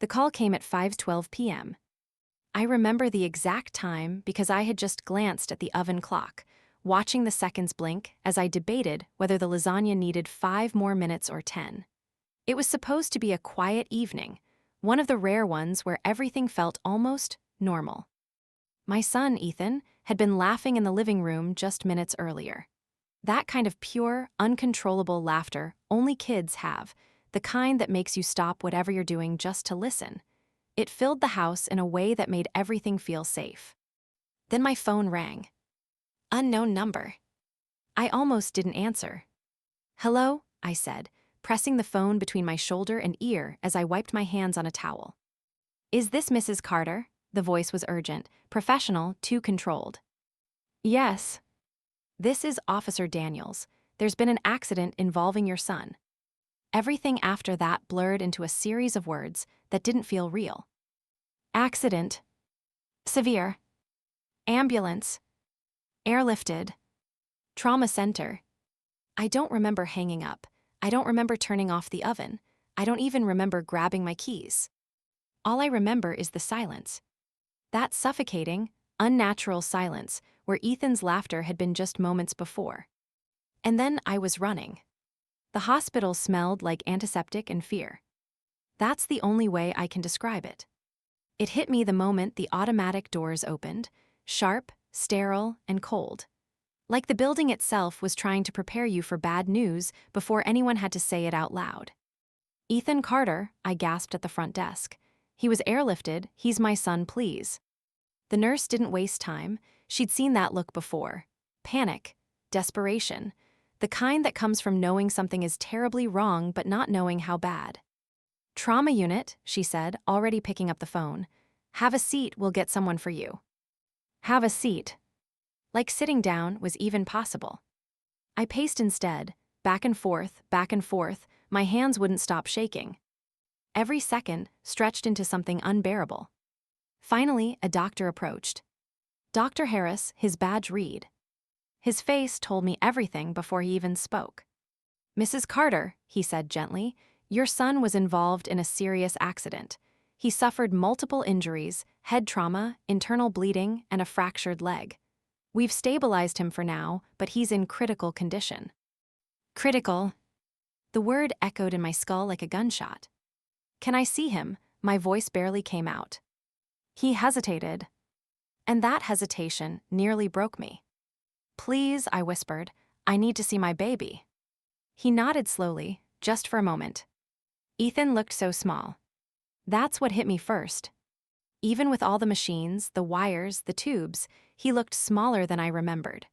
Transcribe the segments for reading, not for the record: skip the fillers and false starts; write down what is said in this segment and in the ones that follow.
The call came at 5:12 p.m. I remember the exact time because I had just glanced at the oven clock, watching the seconds blink as I debated whether the lasagna needed 5 more minutes or 10. It was supposed to be a quiet evening, one of the rare ones where everything felt almost normal. My son, Ethan, had been laughing in the living room just minutes earlier. That kind of pure, uncontrollable laughter only kids have, the kind that makes you stop whatever you're doing just to listen. It filled the house in a way that made everything feel safe. Then my phone rang. Unknown number. I almost didn't answer. "Hello?" I said, pressing the phone between my shoulder and ear as I wiped my hands on a towel. "Is this Mrs. Carter?" The voice was urgent, professional, too controlled. "Yes." "This is Officer Daniels. There's been an accident involving your son." Everything after that blurred into a series of words that didn't feel real. Accident. Severe. Ambulance. Airlifted. Trauma center. I don't remember hanging up. I don't remember turning off the oven. I don't even remember grabbing my keys. All I remember is the silence. That suffocating, unnatural silence where Ethan's laughter had been just moments before. And then I was running. The hospital smelled like antiseptic and fear. That's the only way I can describe it. It hit me the moment the automatic doors opened, sharp, sterile, and cold. Like the building itself was trying to prepare you for bad news before anyone had to say it out loud. "Ethan Carter," I gasped at the front desk. "He was airlifted. He's my son, please." The nurse didn't waste time. She'd seen that look before. Panic. Desperation. The kind that comes from knowing something is terribly wrong but not knowing how bad. "Trauma unit," she said, already picking up the phone. "Have a seat, we'll get someone for you." Have a seat. Like sitting down was even possible. I paced instead, back and forth, my hands wouldn't stop shaking. Every second stretched into something unbearable. Finally, a doctor approached. Dr. Harris, his badge read. His face told me everything before he even spoke. "Mrs. Carter," he said gently, "your son was involved in a serious accident. He suffered multiple injuries, head trauma, internal bleeding, and a fractured leg. We've stabilized him for now, but he's in critical condition." Critical. The word echoed in my skull like a gunshot. "Can I see him?" My voice barely came out. He hesitated. And that hesitation nearly broke me. "Please," I whispered, "I need to see my baby." He nodded slowly, just for a moment. Ethan looked so small. That's what hit me first. Even with all the machines, the wires, the tubes, he looked smaller than I remembered.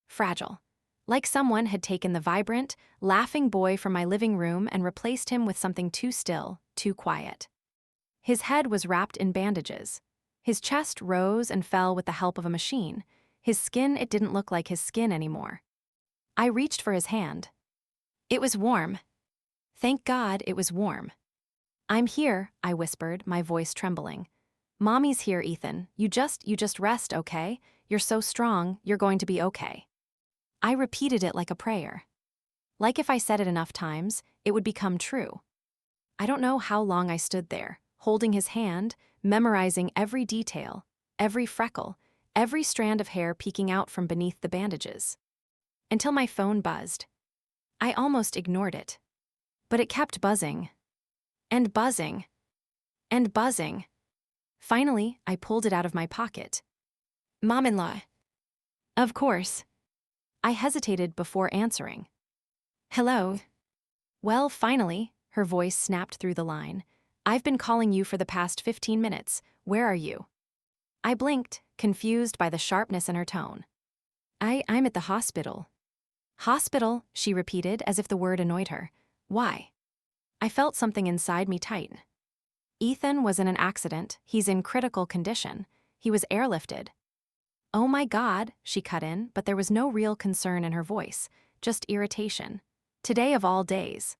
Fragile. Like someone had taken the vibrant, laughing boy from my living room and replaced him with something too still, too quiet. His head was wrapped in bandages. His chest rose and fell with the help of a machine. His skin, it didn't look like his skin anymore. I reached for his hand. It was warm. Thank God it was warm. "I'm here," I whispered, my voice trembling. "Mommy's here, Ethan. You just rest, okay? You're so strong, you're going to be okay." I repeated it like a prayer. Like if I said it enough times, it would become true. I don't know how long I stood there, holding his hand, memorizing every detail, every freckle, every strand of hair peeking out from beneath the bandages. Until my phone buzzed. I almost ignored it. But it kept buzzing. And buzzing. And buzzing. Finally, I pulled it out of my pocket. "Mom-in-law." "Of course." I hesitated before answering. "Hello." "Well, finally," her voice snapped through the line. "I've been calling you for the past 15 minutes. Where are you?" I blinked, confused by the sharpness in her tone. I'm at the hospital." "Hospital," she repeated as if the word annoyed her. "Why?" I felt something inside me tighten. Ethan was in an accident. He's in critical condition. He was airlifted. "Oh my God," she cut in, but there was no real concern in her voice, just irritation. Today of all days.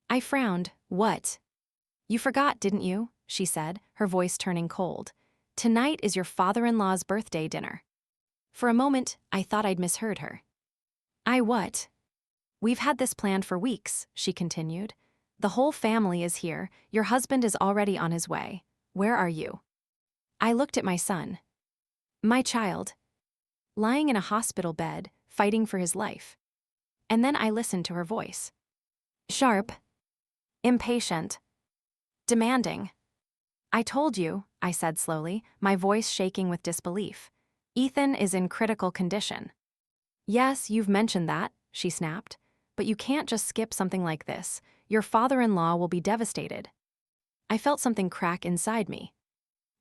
I frowned. "What?" "You forgot, didn't you?" she said, her voice turning cold. "Tonight is your father-in-law's birthday dinner." For a moment, I thought I'd misheard her. "I what?" "We've had this planned for weeks," she continued. The whole family is here. Your husband is already on his way. Where are you? I looked at my son. My child. Lying in a hospital bed, fighting for his life. And then I listened to her voice. Sharp. Impatient. Demanding. I told you, I said slowly, my voice shaking with disbelief. Ethan is in critical condition. Yes, you've mentioned that, she snapped. But you can't just skip something like this. Your father-in-law will be devastated. I felt something crack inside me.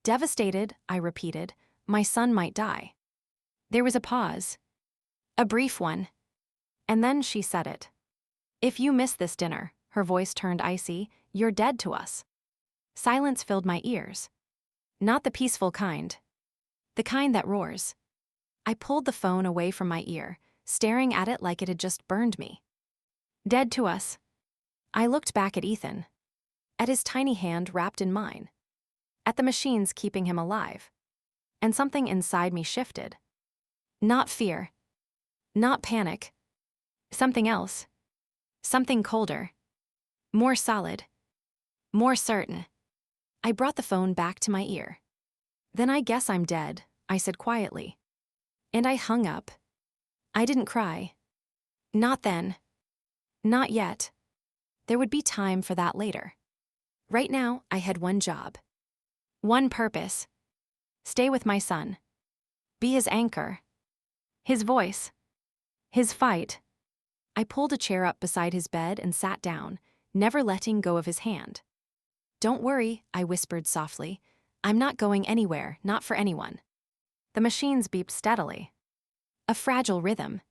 Devastated, I repeated. My son might die. There was a pause. A brief one. And then she said it. If you miss this dinner, her voice turned icy, you're dead to us. Silence filled my ears. Not the peaceful kind. The kind that roars. I pulled the phone away from my ear, staring at it like it had just burned me. Dead to us. I looked back at Ethan. At his tiny hand wrapped in mine. At the machines keeping him alive. And something inside me shifted. Not fear. Not panic. Something else. Something colder. More solid. More certain. I brought the phone back to my ear. Then I guess I'm dead, I said quietly. And I hung up. I didn't cry. Not then. Not yet. There would be time for that later. Right now, I had one job. One purpose. Stay with my son. Be his anchor. His voice. His fight. I pulled a chair up beside his bed and sat down, never letting go of his hand. Don't worry, I whispered softly. I'm not going anywhere, not for anyone. The machines beeped steadily. A fragile rhythm.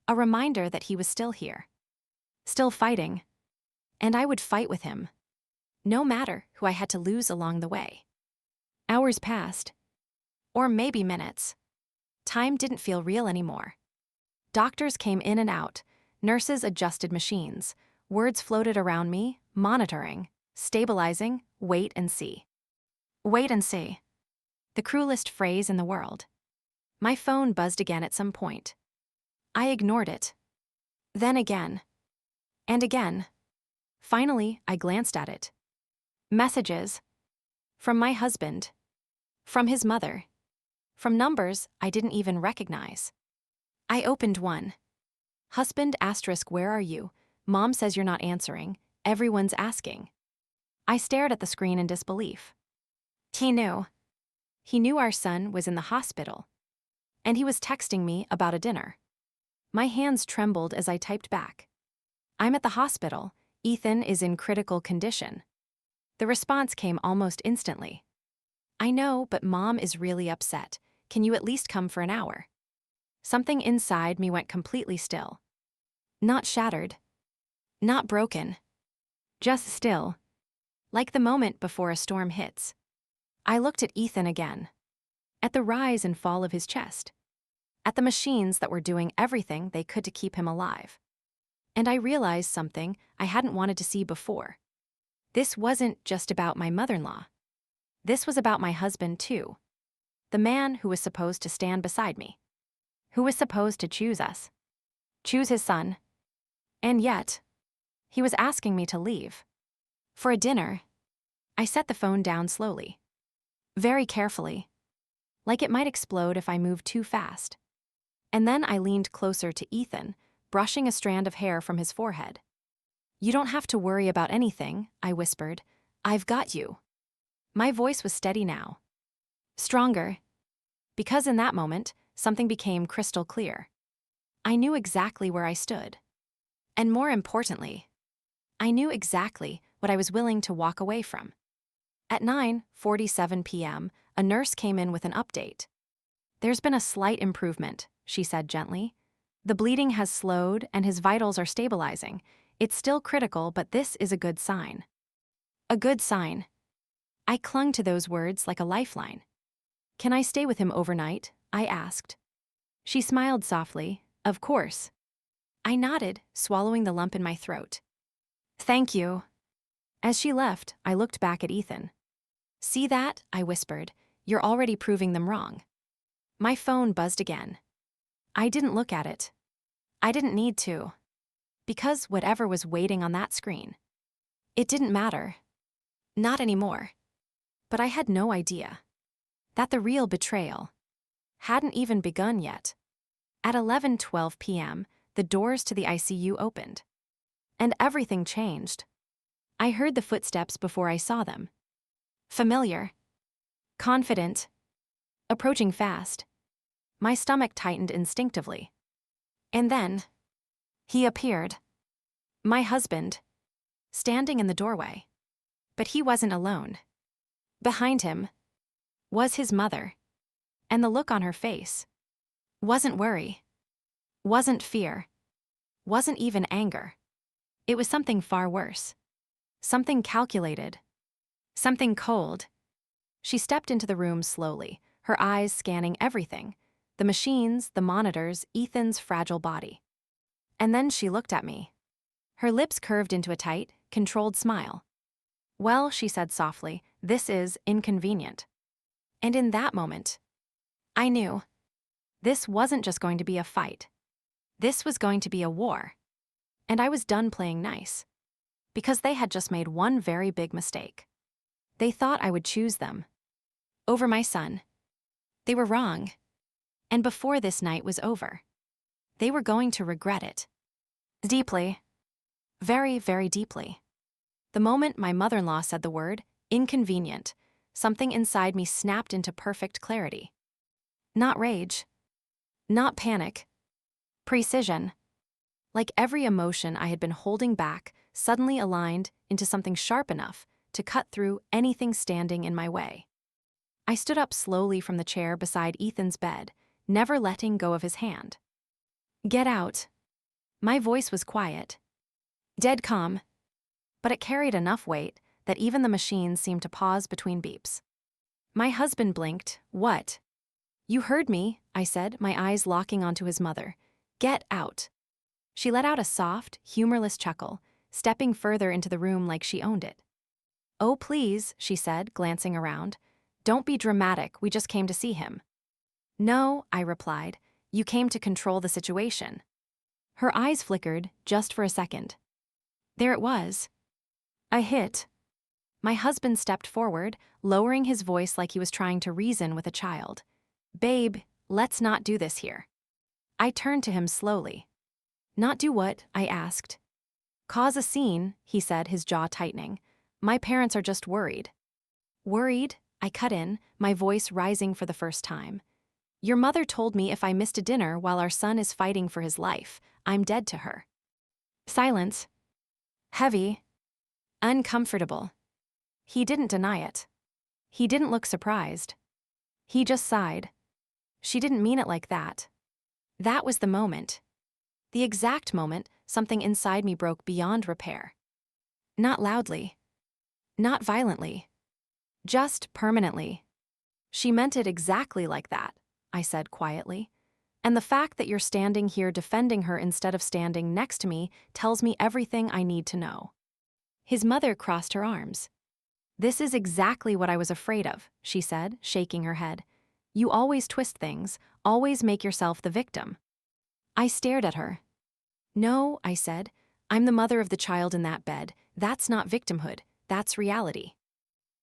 A reminder that he was still here. Still fighting. And I would fight with him. No matter who I had to lose along the way. Hours passed. Or maybe minutes. Time didn't feel real anymore. Doctors came in and out. Nurses adjusted machines. Words floated around me, monitoring, stabilizing, wait and see. Wait and see. The cruelest phrase in the world. My phone buzzed again at some point. I ignored it. Then again. And again. Finally, I glanced at it. Messages. From my husband. From his mother. From numbers I didn't even recognize. I opened one. Husband asterisk, where are you? Mom says you're not answering. Everyone's asking. I stared at the screen in disbelief. He knew. He knew our son was in the hospital. And he was texting me about a dinner. My hands trembled as I typed back. I'm at the hospital. Ethan is in critical condition. The response came almost instantly. I know, but Mom is really upset. Can you at least come for an hour? Something inside me went completely still. Not shattered. Not broken. Just still. Like the moment before a storm hits. I looked at Ethan again. At the rise and fall of his chest. At the machines that were doing everything they could to keep him alive. And I realized something I hadn't wanted to see before. This wasn't just about my mother-in-law. This was about my husband too. The man who was supposed to stand beside me. Who was supposed to choose us. Choose his son. And yet, he was asking me to leave. For a dinner. I set the phone down slowly. Very carefully. Like it might explode if I moved too fast. And then I leaned closer to Ethan, brushing a strand of hair from his forehead. You don't have to worry about anything, I whispered. I've got you. My voice was steady now. Stronger. Because in that moment, something became crystal clear. I knew exactly where I stood. And more importantly, I knew exactly what I was willing to walk away from. At 9:47 p.m., a nurse came in with an update. There's been a slight improvement, she said gently. The bleeding has slowed and his vitals are stabilizing. It's still critical, but this is a good sign. A good sign. I clung to those words like a lifeline. Can I stay with him overnight? I asked. She smiled softly. Of course. I nodded, swallowing the lump in my throat. Thank you. As she left, I looked back at Ethan. See that? I whispered. You're already proving them wrong. My phone buzzed again. I didn't look at it. I didn't need to. Because whatever was waiting on that screen. It didn't matter. Not anymore. But I had no idea that the real betrayal hadn't even begun yet. At 11:12 p.m., the doors to the ICU opened. And everything changed. I heard the footsteps before I saw them. Familiar. Confident. Approaching fast. My stomach tightened instinctively. And then, he appeared. My husband. Standing in the doorway. But he wasn't alone. Behind him was his mother. And the look on her face wasn't worry. Wasn't fear. Wasn't even anger. It was something far worse. Something calculated. Something cold. She stepped into the room slowly, her eyes scanning everything. The machines, the monitors, Ethan's fragile body. And then she looked at me. Her lips curved into a tight, controlled smile. "Well," she said softly, "this is inconvenient." And in that moment, I knew. This wasn't just going to be a fight. This was going to be a war. And I was done playing nice. Because they had just made one very big mistake. They thought I would choose them over my son. They were wrong. And before this night was over, they were going to regret it. Deeply. Very, very deeply. The moment my mother-in-law said the word, inconvenient, something inside me snapped into perfect clarity. Not rage. Not panic. Precision. Like every emotion I had been holding back suddenly aligned into something sharp enough to cut through anything standing in my way. I stood up slowly from the chair beside Ethan's bed, never letting go of his hand. "Get out." My voice was quiet. Dead calm. But it carried enough weight that even the machines seemed to pause between beeps. My husband blinked. "What?" "You heard me," I said, my eyes locking onto his mother. "Get out." She let out a soft, humorless chuckle, stepping further into the room like she owned it. "Oh, please," she said, glancing around. "Don't be dramatic, we just came to see him." "No," I replied, "you came to control the situation." Her eyes flickered, just for a second. There it was. A hit. My husband stepped forward, lowering his voice like he was trying to reason with a child. "Babe, let's not do this here." I turned to him slowly. "Not do what?" I asked. "Cause a scene," he said, his jaw tightening. "My parents are just worried." "Worried?" I cut in, my voice rising for the first time. "Your mother told me if I missed a dinner while our son is fighting for his life, I'm dead to her." Silence. Heavy. Uncomfortable. He didn't deny it. He didn't look surprised. He just sighed. "She didn't mean it like that." That was the moment. The exact moment something inside me broke beyond repair. Not loudly. Not violently. Just permanently. "She meant it exactly like that," I said quietly. "And the fact that you're standing here defending her instead of standing next to me tells me everything I need to know." His mother crossed her arms. "This is exactly what I was afraid of," she said, shaking her head. "You always twist things, always make yourself the victim." I stared at her. "No," I said. "I'm the mother of the child in that bed. That's not victimhood, that's reality."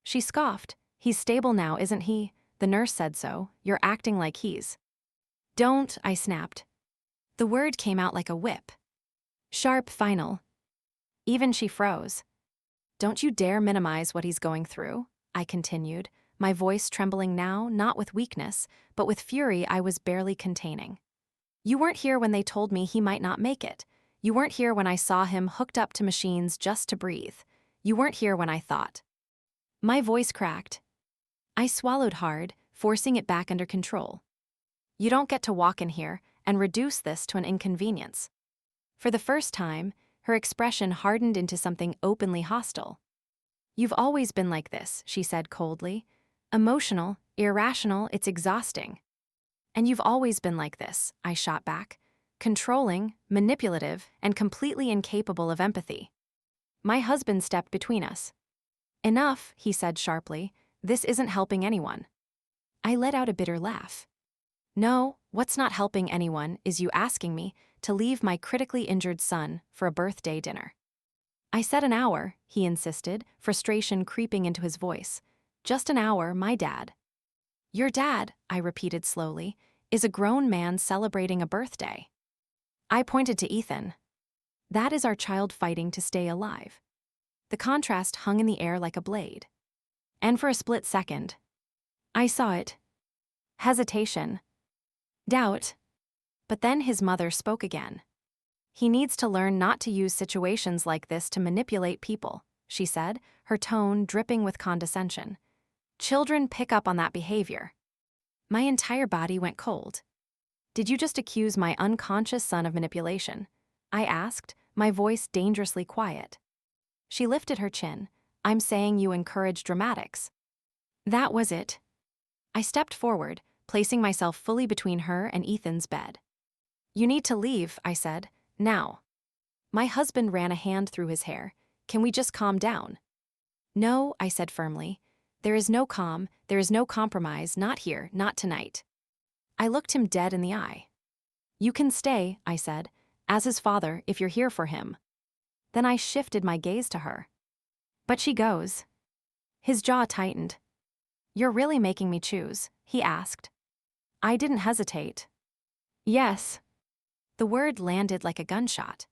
She scoffed. "He's stable now, isn't he? The nurse said so. You're acting like he's." "Don't," I snapped. The word came out like a whip. Sharp, final. Even she froze. "Don't you dare minimize what he's going through," I continued, my voice trembling now, not with weakness, but with fury I was barely containing. "You weren't here when they told me he might not make it. You weren't here when I saw him hooked up to machines just to breathe. You weren't here when I thought." My voice cracked. I swallowed hard, forcing it back under control. "You don't get to walk in here and reduce this to an inconvenience." For the first time, her expression hardened into something openly hostile. "You've always been like this," she said coldly. "Emotional, irrational, it's exhausting." "And you've always been like this," I shot back. "Controlling, manipulative, and completely incapable of empathy." My husband stepped between us. "Enough," he said sharply. "This isn't helping anyone." I let out a bitter laugh. "No, what's not helping anyone is you asking me to leave my critically injured son for a birthday dinner." I said an hour, he insisted, frustration creeping into his voice. Just an hour, my dad. Your dad, I repeated slowly, is a grown man celebrating a birthday. I pointed to Ethan. That is our child fighting to stay alive. The contrast hung in the air like a blade. And for a split second, I saw it. Hesitation. Doubt. But then his mother spoke again. He needs to learn not to use situations like this to manipulate people, she said, her tone dripping with condescension. Children pick up on that behavior. My entire body went cold. Did you just accuse my unconscious son of manipulation? I asked, my voice dangerously quiet. She lifted her chin. I'm saying you encourage dramatics. That was it. I stepped forward, placing myself fully between her and Ethan's bed. You need to leave, I said, now. My husband ran a hand through his hair. Can we just calm down? No, I said firmly. There is no calm, there is no compromise, not here, not tonight. I looked him dead in the eye. You can stay, I said, as his father, if you're here for him. Then I shifted my gaze to her. But she goes. His jaw tightened. You're really making me choose, he asked. I didn't hesitate. Yes. The word landed like a gunshot.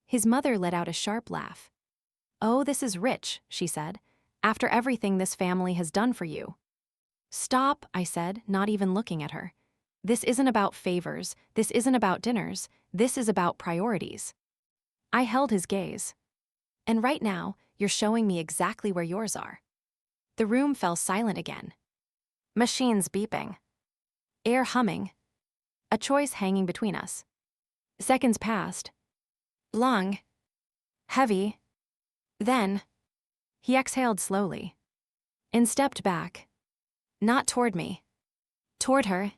His mother let out a sharp laugh. Oh, this is rich, she said, after everything this family has done for you. Stop, I said, not even looking at her. This isn't about favors, this isn't about dinners, this is about priorities. I held his gaze. And right now, you're showing me exactly where yours are. The room fell silent again. Machines beeping. Air humming. A choice hanging between us. Seconds passed. Long. Heavy. Then, he exhaled slowly and stepped back. Not toward me. Toward her.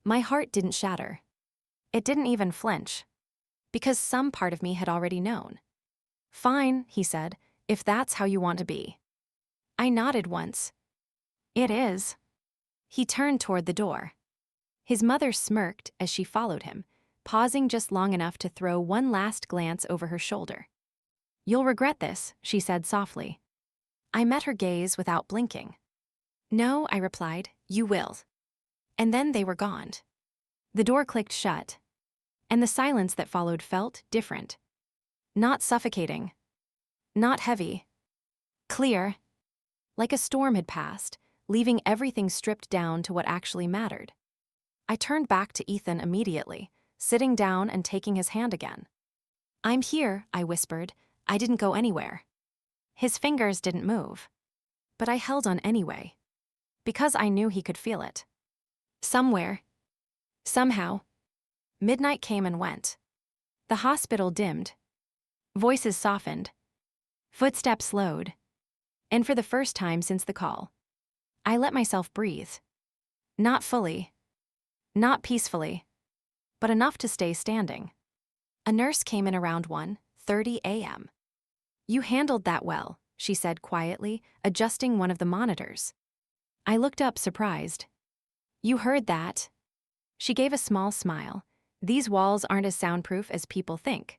My heart didn't shatter. It didn't even flinch. Because some part of me had already known. Fine, he said, if that's how you want to be. I nodded once. It is. He turned toward the door. His mother smirked as she followed him, pausing just long enough to throw one last glance over her shoulder. You'll regret this, she said softly. I met her gaze without blinking. No, I replied, you will. And then they were gone. The door clicked shut. And the silence that followed felt different. Not suffocating. Not heavy. Clear. Like a storm had passed, leaving everything stripped down to what actually mattered. I turned back to Ethan immediately, sitting down and taking his hand again. I'm here, I whispered. I didn't go anywhere. His fingers didn't move. But I held on anyway. Because I knew he could feel it. Somewhere. Somehow. Midnight came and went. The hospital dimmed. Voices softened. Footsteps slowed. And for the first time since the call, I let myself breathe. Not fully. Not peacefully. But enough to stay standing. A nurse came in around 1:30 a.m. You handled that well, she said quietly, adjusting one of the monitors. I looked up surprised. You heard that? She gave a small smile. These walls aren't as soundproof as people think.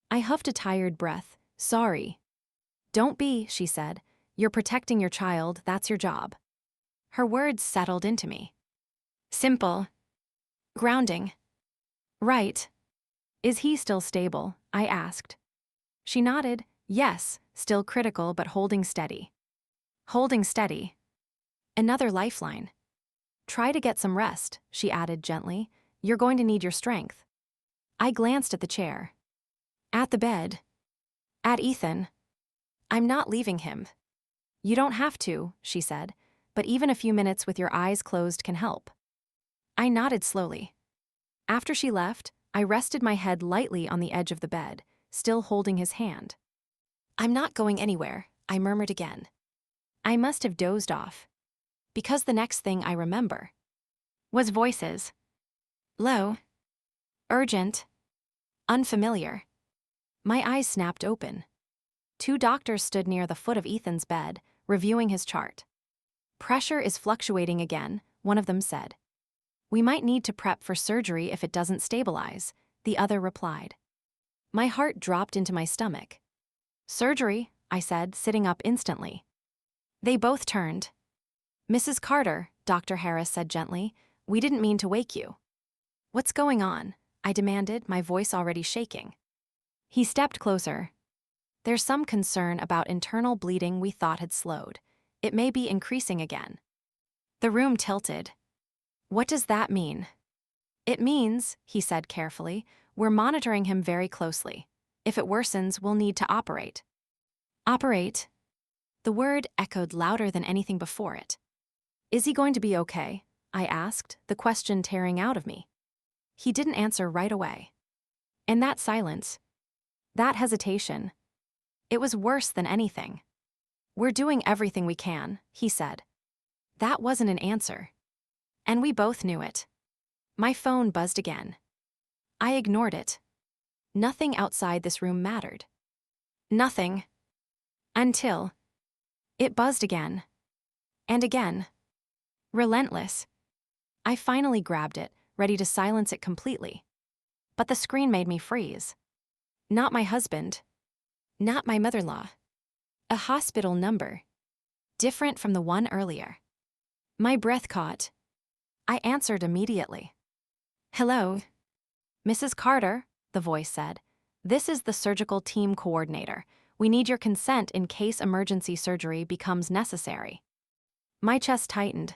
I huffed a tired breath. Sorry. Don't be, she said. You're protecting your child, that's your job. Her words settled into me. Simple. Grounding. Right. Is he still stable? I asked. She nodded. Yes, still critical but holding steady. Holding steady. Another lifeline. Try to get some rest, she added gently. You're going to need your strength. I glanced at the chair. At the bed. At Ethan. I'm not leaving him. You don't have to, she said, but even a few minutes with your eyes closed can help. I nodded slowly. After she left, I rested my head lightly on the edge of the bed, still holding his hand. I'm not going anywhere, I murmured again. I must have dozed off. Because the next thing I remember was voices. Low. Urgent. Unfamiliar. My eyes snapped open. 2 doctors stood near the foot of Ethan's bed, reviewing his chart. Pressure is fluctuating again, one of them said. We might need to prep for surgery if it doesn't stabilize, the other replied. My heart dropped into my stomach. Surgery, I said, sitting up instantly. They both turned. Mrs. Carter, Dr. Harris said gently, we didn't mean to wake you. What's going on? I demanded, my voice already shaking. He stepped closer. There's some concern about internal bleeding we thought had slowed. It may be increasing again. The room tilted. What does that mean? It means, he said carefully, we're monitoring him very closely. If it worsens, we'll need to operate. Operate? The word echoed louder than anything before it. Is he going to be okay? I asked, the question tearing out of me. He didn't answer right away. And that silence, that hesitation, it was worse than anything. We're doing everything we can, he said. That wasn't an answer. And we both knew it. My phone buzzed again. I ignored it. Nothing outside this room mattered. Nothing. Until it buzzed again. And again. Relentless. I finally grabbed it, ready to silence it completely. But the screen made me freeze. Not my husband. Not my mother-in-law. A hospital number. Different from the one earlier. My breath caught. I answered immediately. Hello. Mrs. Carter, the voice said. This is the surgical team coordinator. We need your consent in case emergency surgery becomes necessary. My chest tightened.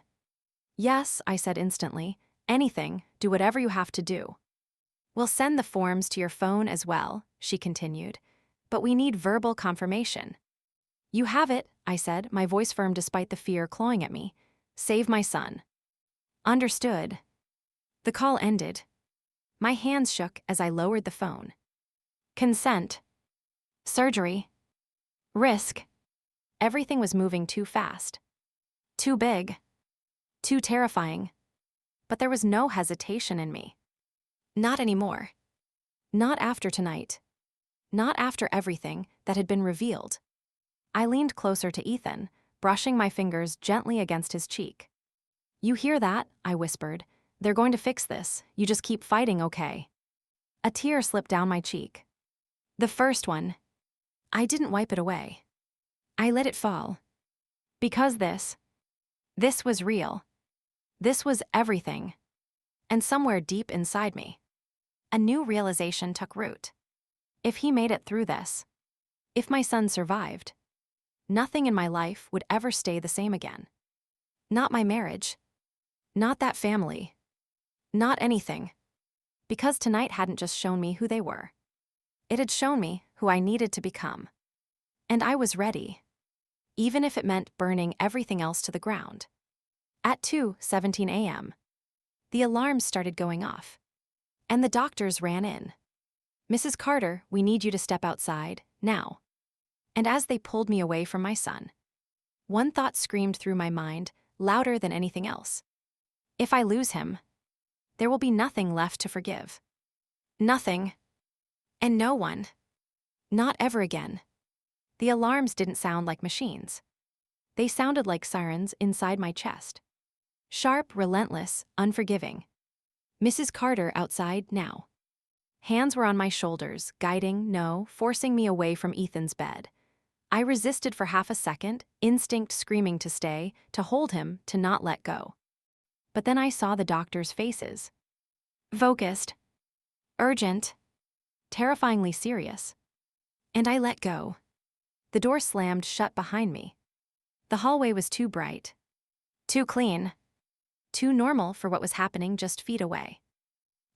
Yes, I said instantly. Anything, do whatever you have to do. We'll send the forms to your phone as well, she continued. But we need verbal confirmation. You have it, I said, my voice firm despite the fear clawing at me. Save my son. Understood. The call ended. My hands shook as I lowered the phone. Consent. Surgery. Risk. Everything was moving too fast. Too big. Too terrifying. But there was no hesitation in me. Not anymore. Not after tonight. Not after everything that had been revealed. I leaned closer to Ethan, brushing my fingers gently against his cheek. You hear that? I whispered. They're going to fix this. You just keep fighting, okay? A tear slipped down my cheek. The first one. I didn't wipe it away. I let it fall. Because this was real. This was everything. And somewhere deep inside me, a new realization took root. If he made it through this, if my son survived, nothing in my life would ever stay the same again. Not my marriage. Not that family. Not anything. Because tonight hadn't just shown me who they were. It had shown me who I needed to become. And I was ready. Even if it meant burning everything else to the ground. At 2:17 a.m., the alarms started going off. And the doctors ran in. Mrs. Carter, we need you to step outside, now. And as they pulled me away from my son, one thought screamed through my mind, louder than anything else. If I lose him, there will be nothing left to forgive. Nothing. And no one. Not ever again. The alarms didn't sound like machines. They sounded like sirens inside my chest. Sharp, relentless, unforgiving. Mrs. Carter outside now. Hands were on my shoulders, guiding, no, forcing me away from Ethan's bed. I resisted for half a second, instinct screaming to stay, to hold him, to not let go. But then I saw the doctors' faces. Focused. Urgent. Terrifyingly serious. And I let go. The door slammed shut behind me. The hallway was too bright. Too clean. Too normal for what was happening just feet away.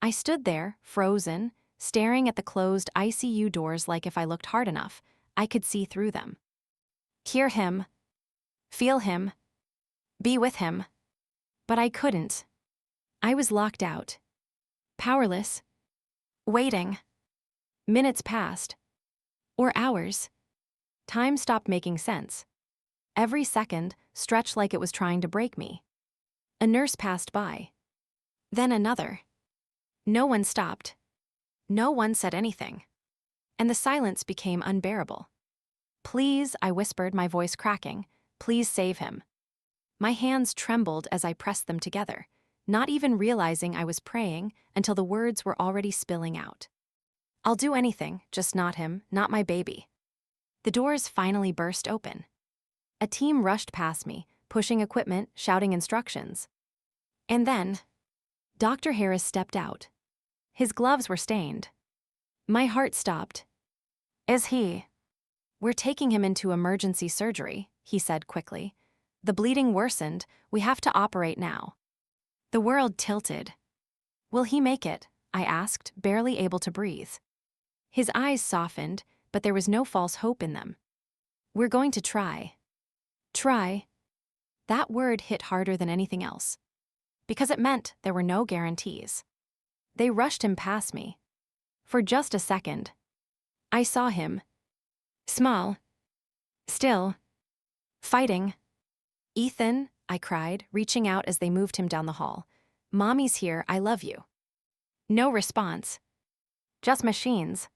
I stood there, frozen, staring at the closed ICU doors like if I looked hard enough, I could see through them. Hear him. Feel him. Be with him. But I couldn't. I was locked out. Powerless. Waiting. Minutes passed. Or hours. Time stopped making sense. Every second stretched like it was trying to break me. A nurse passed by. Then another. No one stopped. No one said anything. And the silence became unbearable. Please, I whispered, my voice cracking, please save him. My hands trembled as I pressed them together, not even realizing I was praying until the words were already spilling out. I'll do anything, just not him, not my baby. The doors finally burst open. A team rushed past me, pushing equipment, shouting instructions. And then, Dr. Harris stepped out. His gloves were stained. My heart stopped. Is he? We're taking him into emergency surgery, he said quickly. The bleeding worsened. We have to operate now. The world tilted. Will he make it? I asked, barely able to breathe. His eyes softened, but there was no false hope in them. We're going to try. Try. That word hit harder than anything else, because it meant there were no guarantees. They rushed him past me. For just a second, I saw him. Small. Still. Fighting. Ethan, I cried, reaching out as they moved him down the hall. Mommy's here, I love you. No response. Just machines.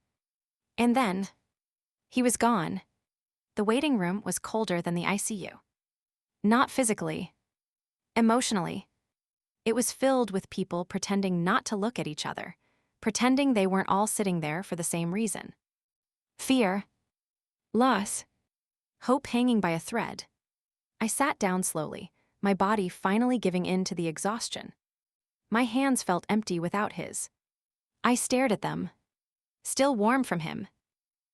And then, he was gone. The waiting room was colder than the ICU. Not physically. Emotionally. It was filled with people pretending not to look at each other, pretending they weren't all sitting there for the same reason. Fear. Loss. Hope hanging by a thread. I sat down slowly, my body finally giving in to the exhaustion. My hands felt empty without his. I stared at them. Still warm from him.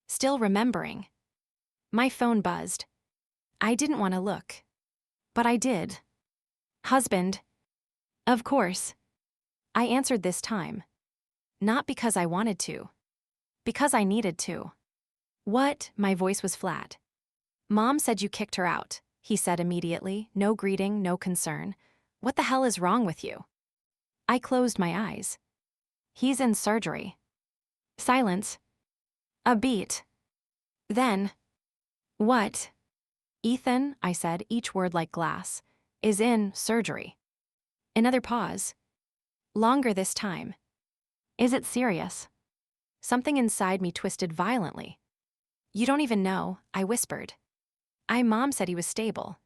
Still remembering. My phone buzzed. I didn't want to look. But I did. Husband. Of course. I answered this time. Not because I wanted to. Because I needed to. What? My voice was flat. Mom said you kicked her out, he said immediately, no greeting, no concern. What the hell is wrong with you? I closed my eyes. He's in surgery. Silence. A beat. Then. What? Ethan, I said, each word like glass, is in surgery. Another pause. Longer this time. Is it serious? Something inside me twisted violently. You don't even know, I whispered. Mom said he was stable.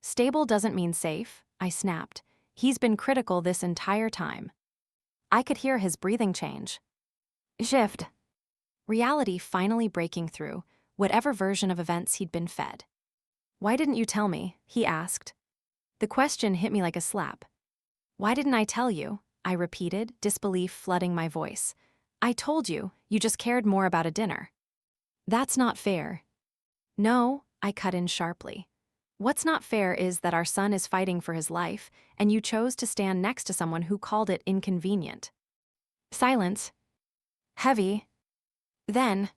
Stable doesn't mean safe, I snapped. He's been critical this entire time. I could hear his breathing change. Shift. Reality finally breaking through, whatever version of events he'd been fed. Why didn't you tell me? He asked. The question hit me like a slap. Why didn't I tell you? I repeated, disbelief flooding my voice. I told you, you just cared more about a dinner. That's not fair. No, I cut in sharply. What's not fair is that our son is fighting for his life, and you chose to stand next to someone who called it inconvenient. Silence. Heavy. Then,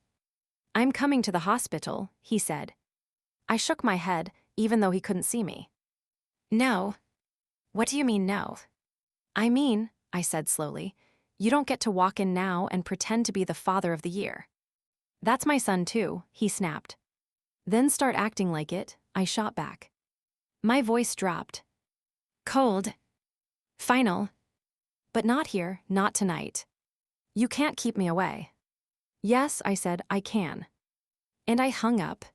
I'm coming to the hospital, he said. I shook my head, even though he couldn't see me. No. What do you mean no? I mean, I said slowly, you don't get to walk in now and pretend to be the father of the year. That's my son too, he snapped. Then start acting like it, I shot back. My voice dropped. Cold. Final. But not here, not tonight. You can't keep me away. Yes, I said, I can. And I hung up.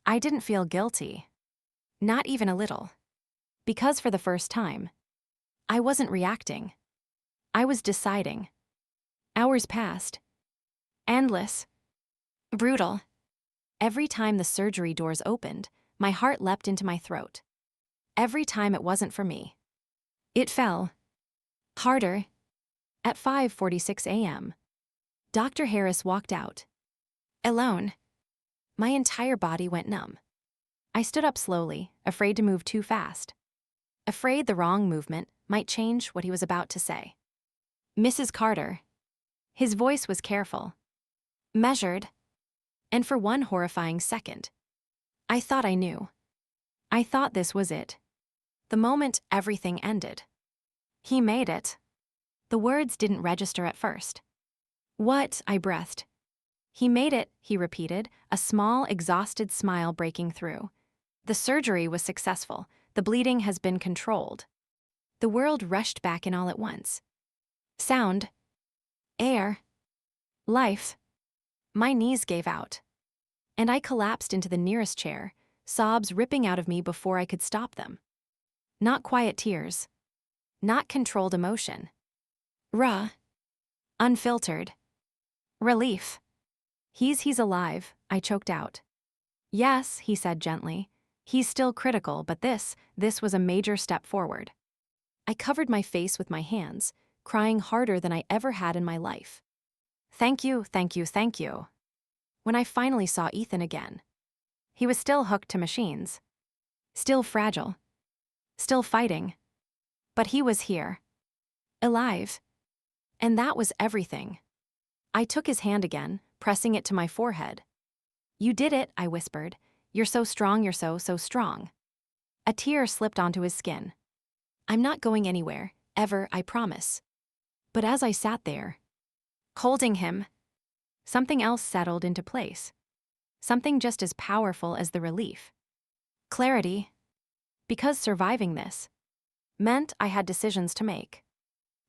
I didn't feel guilty. Not even a little. Because for the first time, I wasn't reacting. I was deciding. Hours passed. Endless. Brutal. Every time the surgery doors opened, my heart leapt into my throat. Every time it wasn't for me. It fell. Harder. At 5:46 a.m., Dr. Harris walked out. Alone. My entire body went numb. I stood up slowly, afraid to move too fast. Afraid the wrong movement might change what he was about to say. Mrs. Carter. His voice was careful. Measured. And for one horrifying second, I thought I knew. I thought this was it. The moment everything ended. He made it. The words didn't register at first. What? I breathed. He made it, he repeated, a small, exhausted smile breaking through. The surgery was successful. The bleeding has been controlled. The world rushed back in all at once. Sound. Air. Life. My knees gave out. And I collapsed into the nearest chair, sobs ripping out of me before I could stop them. Not quiet tears. Not controlled emotion. Raw. Unfiltered. Relief. He's alive, I choked out. Yes, he said gently. He's still critical, but this was a major step forward. I covered my face with my hands, crying harder than I ever had in my life. Thank you, thank you, thank you. When I finally saw Ethan again, he was still hooked to machines, still fragile, still fighting. But he was here, alive. And that was everything. I took his hand again, pressing it to my forehead. You did it, I whispered. You're so strong, you're so strong. A tear slipped onto his skin. I'm not going anywhere, ever, I promise. But as I sat there, holding him, something else settled into place. Something just as powerful as the relief. Clarity. Because surviving this meant I had decisions to make.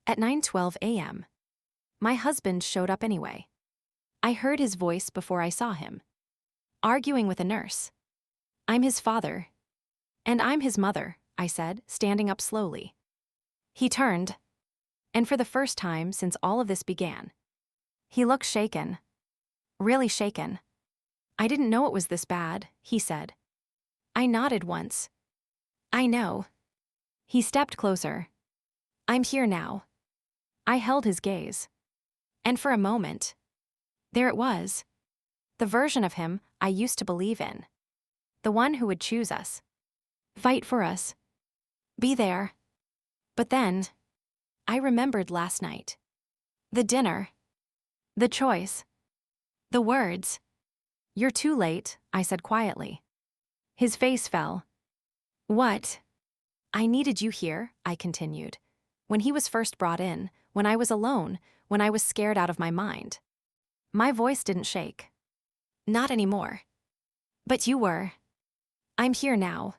At 9:12 a.m., my husband showed up anyway. I heard his voice before I saw him, arguing with a nurse. I'm his father. And I'm his mother, I said, standing up slowly. He turned, and for the first time since all of this began, he looked shaken. Really shaken. I didn't know it was this bad, he said. I nodded once. I know. He stepped closer. I'm here now. I held his gaze. And for a moment, there it was. The version of him I used to believe in. The one who would choose us. Fight for us. Be there. But then, I remembered last night. The dinner. The choice. The words. You're too late, I said quietly. His face fell. What? I needed you here, I continued. When he was first brought in, when I was alone, when I was scared out of my mind. My voice didn't shake. Not anymore. But you were. I'm here now.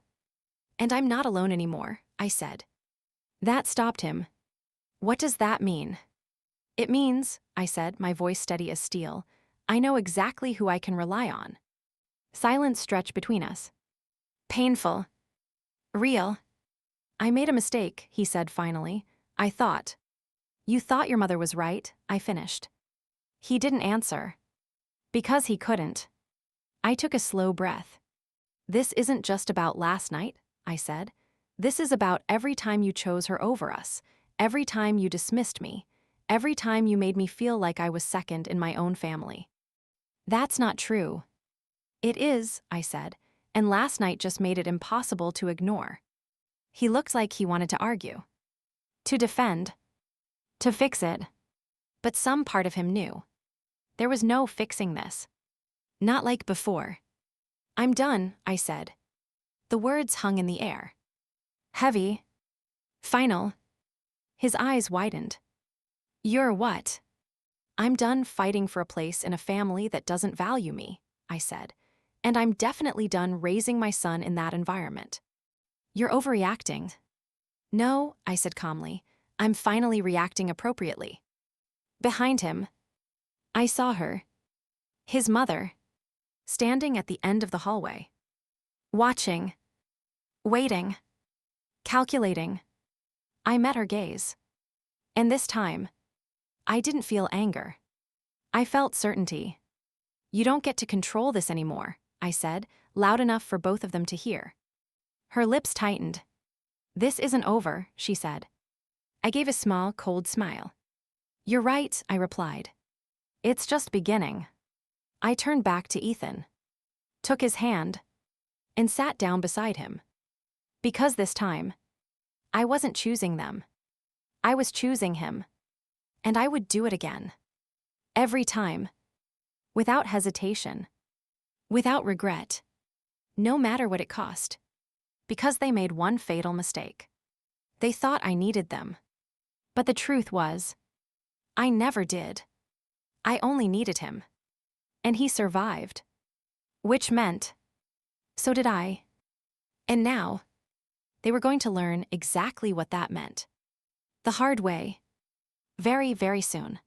And I'm not alone anymore, I said. That stopped him. What does that mean? It means, I said, my voice steady as steel, I know exactly who I can rely on. Silence stretched between us. Painful. Real. I made a mistake, he said finally. I thought. You thought your mother was right, I finished. He didn't answer. Because he couldn't. I took a slow breath. This isn't just about last night, I said. This is about every time you chose her over us, every time you dismissed me, every time you made me feel like I was second in my own family. That's not true. It is, I said, and last night just made it impossible to ignore. He looked like he wanted to argue. To defend. To fix it. But some part of him knew. There was no fixing this. Not like before. I'm done, I said. The words hung in the air. Heavy. Final. His eyes widened. You're what? I'm done fighting for a place in a family that doesn't value me, I said. And I'm definitely done raising my son in that environment. You're overreacting. No, I said calmly. I'm finally reacting appropriately. Behind him, I saw her. His mother. Standing at the end of the hallway. Watching. Waiting. Calculating. I met her gaze. And this time, I didn't feel anger. I felt certainty. You don't get to control this anymore, I said, loud enough for both of them to hear. Her lips tightened. This isn't over, she said. I gave a small, cold smile. You're right, I replied. It's just beginning. I turned back to Ethan, took his hand, and sat down beside him. Because this time, I wasn't choosing them. I was choosing him. And I would do it again. Every time. Without hesitation. Without regret. No matter what it cost. Because they made one fatal mistake. They thought I needed them. But the truth was, I never did. I only needed him. And he survived. Which meant, so did I. And now, they were going to learn exactly what that meant. The hard way. Very, very soon.